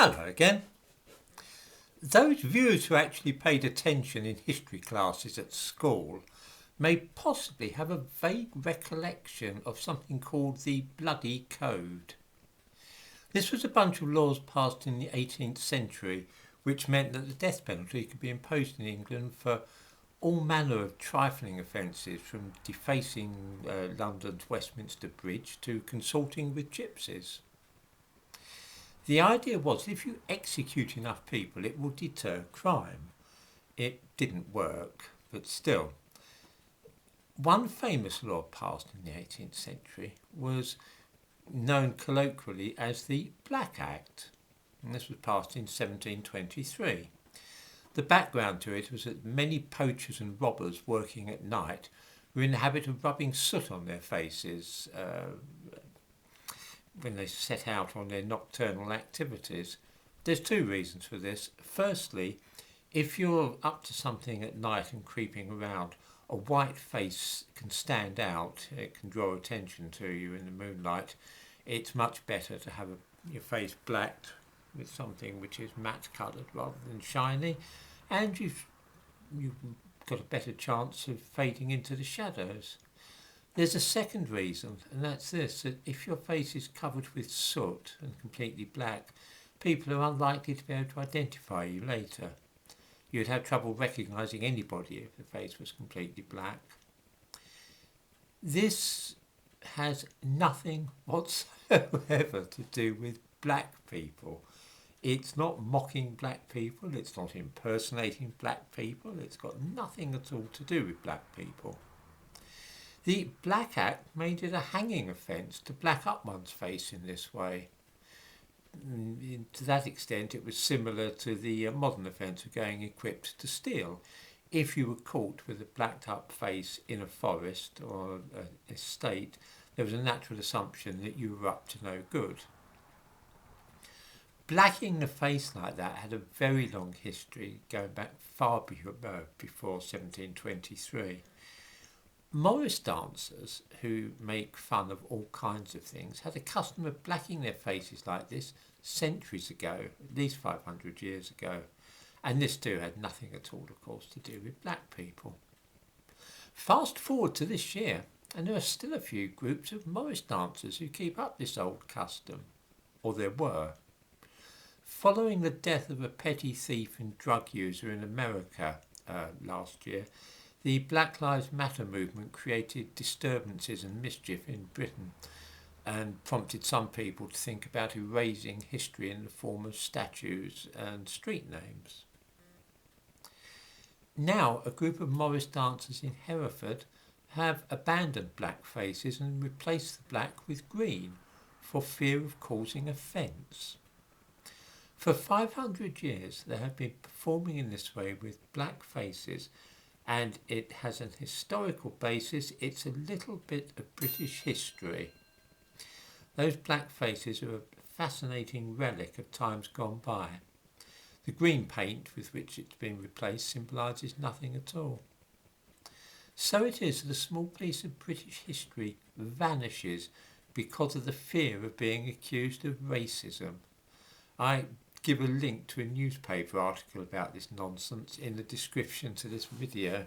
Hello again. Those viewers who actually paid attention in history classes at school may possibly have a vague recollection of something called the Bloody Code. This was a bunch of laws passed in the 18th century which meant that the death penalty could be imposed in England for all manner of trifling offences, from defacing London's Westminster Bridge to consorting with gypsies. The idea was if you execute enough people it will deter crime. It didn't work, but still. One famous law passed in the 18th century was known colloquially as the Black Act, and this was passed in 1723. The background to it was that many poachers and robbers working at night were in the habit of rubbing soot on their faces when they set out on their nocturnal activities. There's two reasons for this. Firstly, if you're up to something at night and creeping around, a white face can stand out. It can draw attention to you in the moonlight. It's much better to have your face blacked with something which is matte coloured rather than shiny, and you've got a better chance of fading into the shadows. There's a second reason, and that's this, that if your face is covered with soot and completely black, people are unlikely to be able to identify you later. You'd have trouble recognising anybody if the face was completely black. This has nothing whatsoever to do with black people. It's not mocking black people, it's not impersonating black people, it's got nothing at all to do with black people. The Black Act made it a hanging offence to black up one's face in this way. To that extent it was similar to the modern offence of going equipped to steal. If you were caught with a blacked up face in a forest or an estate, there was a natural assumption that you were up to no good. Blacking the face like that had a very long history, going back far before 1723. Morris dancers, who make fun of all kinds of things, had a custom of blacking their faces like this centuries ago, at least 500 years ago. And this too had nothing at all, of course, to do with black people. Fast forward to this year, and there are still a few groups of Morris dancers who keep up this old custom, or there were. Following the death of a petty thief and drug user in America last year, the Black Lives Matter movement created disturbances and mischief in Britain and prompted some people to think about erasing history in the form of statues and street names. Now, a group of Morris dancers in Hereford have abandoned black faces and replaced the black with green for fear of causing offence. For 500 years they have been performing in this way with black faces, and it has an historical basis. It's a little bit of British history. Those black faces are a fascinating relic of times gone by. The green paint with which it's been replaced symbolises nothing at all. So it is that a small piece of British history vanishes because of the fear of being accused of racism. I give a link to a newspaper article about this nonsense in the description to this video.